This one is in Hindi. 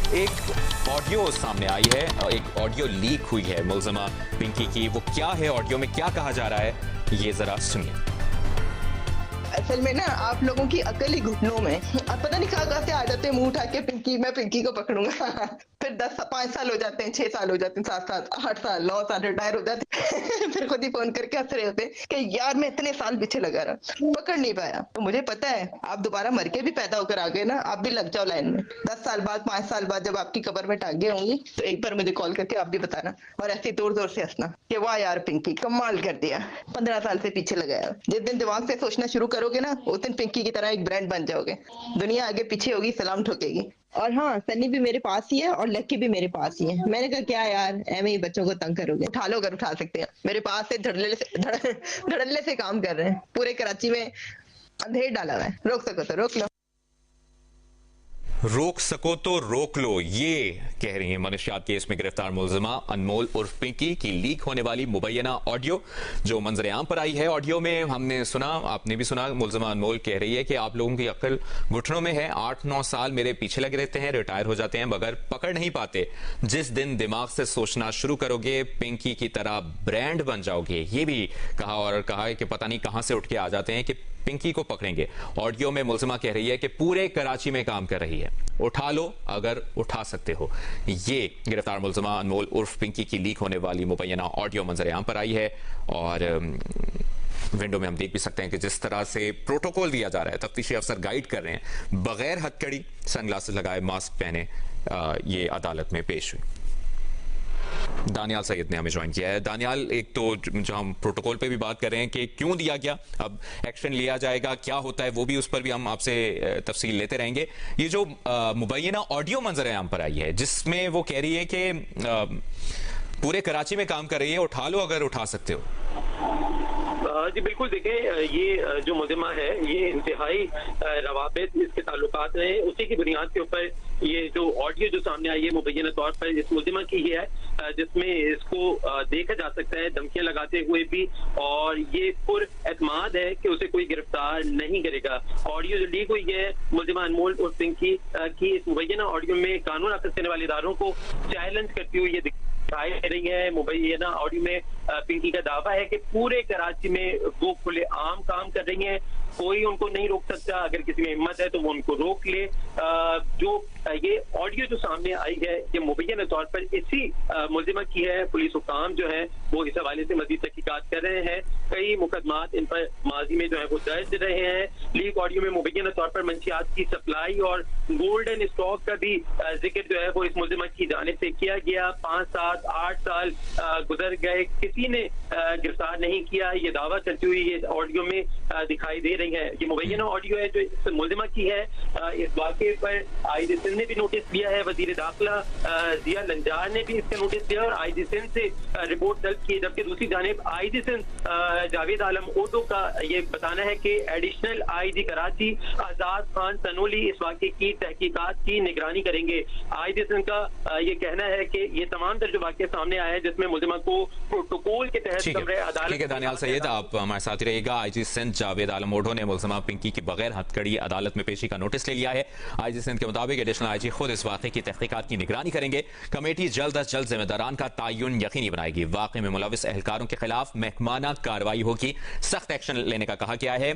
एक ऑडियो सामने आई है, एक ऑडियो लीक हुई है मुलजिमा पिंकी की। वो क्या है, ऑडियो में क्या कहा जा रहा है, ये जरा सुनिए। असल में ना आप लोगों की अकल ही घुटनों में। अब पता नहीं कहाँ से आ जाते हैं मुंह उठा के पिंकी, मैं पिंकी को पकड़ूंगा। फिर 5 साल हो जाते हैं, 6 साल हो जाते हैं, 7 साल, 8 साल, 9 साल रिटायर हो जाते हैं। फिर खुद ही फोन करके हंस रहे होते हैं कि यार मैं इतने साल पीछे लगा रहा, पकड़ नहीं पाया। तो मुझे पता है आप दोबारा मर के भी पैदा होकर आ गए ना, आप भी लग जाओ लाइन में। 10 साल बाद, 5 साल बाद जब आपकी कब्र में टांगे होंगी तो एक बार मुझे कॉल करके आप भी बताना, और ऐसे जोर जोर से हंसना कि वाह यार पिंकी कमाल कर दिया, 15 साल से पीछे लगाया। जिस दिन दिमाग से सोचना शुरू करोगे ना, उस दिन पिंकी की तरह एक ब्रांड बन जाओगे। दुनिया आगे पीछे होगी, सलाम ठोकेगी। और हाँ, सन्नी भी मेरे पास ही है और लक्की भी मेरे पास ही है। मैंने कहा क्या यार, ऐਵੇਂ ही बच्चों को तंग करोगे, उठा लो अगर उठा सकते हैं। मेरे पास से धड़ल्ले से काम कर रहे हैं। पूरे कराची में अंधेर डाला हुआ है, रोक सको तो रोक लो। रोक सको तो रोक लो, ये कह रही है मनशियात केस में गिरफ्तार मुलजिमा अनमोल उर्फ पिंकी की लीक होने वाली मुबैना ऑडियो जो मंजर आम पर आई है। ऑडियो में हमने सुना, आपने भी सुना, मुलजिमा अनमोल कह रही है कि आप लोगों की अक्ल घुटनों में है, 8-9 साल मेरे पीछे लगे रहते हैं, रिटायर हो जाते हैं मगर पकड़ नहीं पाते। जिस दिन दिमाग से सोचना शुरू करोगे पिंकी की तरह ब्रांड बन जाओगे, ये भी कहा। और कहा है कि पता नहीं कहां से उठ के आ जाते हैं कि पिंकी को पकड़ेंगे। ऑडियो में मुलजिमा कह रही है कि पूरे कराची में काम कर रही है, उठा लो अगर उठा सकते हो। ये गिरफ्तार मुलजिमा अनमोल उर्फ पिंकी की लीक होने वाली मुबैना ऑडियो मंजर आम पर आई है। और विंडो में हम देख भी सकते हैं कि जिस तरह से प्रोटोकॉल दिया जा रहा है, तफ्तीशी अफसर गाइड कर रहे हैं, बगैर हथकड़ी, सनग्लासेस लगाए, मास्क पहने ये अदालत में पेश हुई। दानियाल सैयद ने हमें ज्वाइन किया है। दानियाल, एक तो जो हम प्रोटोकॉल पे भी बात कर रहे हैं कि क्यों दिया गया, अब एक्शन लिया जाएगा, क्या होता है, वो भी उस पर भी हम आपसे तफसील लेते रहेंगे। ये जो मुबैना ऑडियो मंजर आम पर आई है जिसमें वो कह रही है कि पूरे कराची में काम कर रही है, उठा लो अगर उठा सकते हो। जी बिल्कुल, देखें ये जो मुलजिमा है ये इंतहाई रवाबित इसके ताल्लुकात हैं, उसी की बुनियाद के ऊपर ये जो ऑडियो जो सामने आई है मुबैना तौर पर इस मुलजिमा की ही है, जिसमें इसको देखा जा सकता है धमकियां लगाते हुए भी, और ये पुर एतमाद है कि उसे कोई गिरफ्तार नहीं करेगा। ऑडियो जो लीक हुई है मुलजिमा अनमोल उर्फ पिंकी की, इस मुबैना ऑडियो में कानून नाफिज करने वाले इदारों को चैलेंज करती हुई ये दिखाई दे रही है। मुबैना ऑडियो में पिंकी का दावा है कि पूरे कराची में वो खुले आम काम कर रही हैं, कोई उनको नहीं रोक सकता, अगर किसी में हिम्मत है तो वो उनको रोक ले। जो ये ऑडियो जो सामने आई है ये मुबैना तौर पर इसी मुलजिमा की है। पुलिस हुकाम जो है वो इस हवाले से मजीद तहकीकात कर रहे हैं। कई मुकदमात इन पर माजी में जो है वो दर्ज रहे हैं। लीक ऑडियो में मुबैना तौर पर मंशियात की सप्लाई और गोल्डन स्टॉक का भी जिक्र जो है वो इस मुलजिमा की जानिब से किया गया। 5, 7, 8 साल गुजर गए, किसी ने गिरफ्तार नहीं किया, ये दावा करती हुई ये ऑडियो में दिखाई दे रही है। ये मुबैना ऑडियो है जो इस मुलजिमा की है। इस वाक़े पर आईजी सिंध ने भी नोटिस दिया है, वजीर दाखिला जिया लंजार ने भी इसका नोटिस दिया और आईजी सिंध से रिपोर्ट दर्ज की। जबकि दूसरी जानिब आईजी सिंध जावेद आलम उर्दू का ये बताना है कि एडिशनल आईजी कराची आजाद खान तनोली इस वाक़े की तहकीकात की निगरानी करेंगे। आईजी सिंध का ये कहना है कि ये तमाम जो वाक़े सामने आए हैं जिसमें मुलजिमा को प्रोटोकॉल के तहत अदालत। ठीक है दानियाल सैयद, आप हमारे साथ ही रहिएगा। आईजी सिंध जावेद आलम ओढो ने मुलजिमा पिंकी की बगैर हथकड़ी अदालत में पेशी का नोटिस ले लिया है। आईजी सिंध के मुताबिक एडिशनल आईजी खुद इस वाक़े की तहकीकात की निगरानी करेंगे। कमेटी जल्द अज जल्द जिम्मेदारान का तयन यकीनी बनाएगी। वाक़े में मुलविस एहलकारों के खिलाफ महकमाना कार्रवाई होगी, सख्त एक्शन लेने का कहा गया है।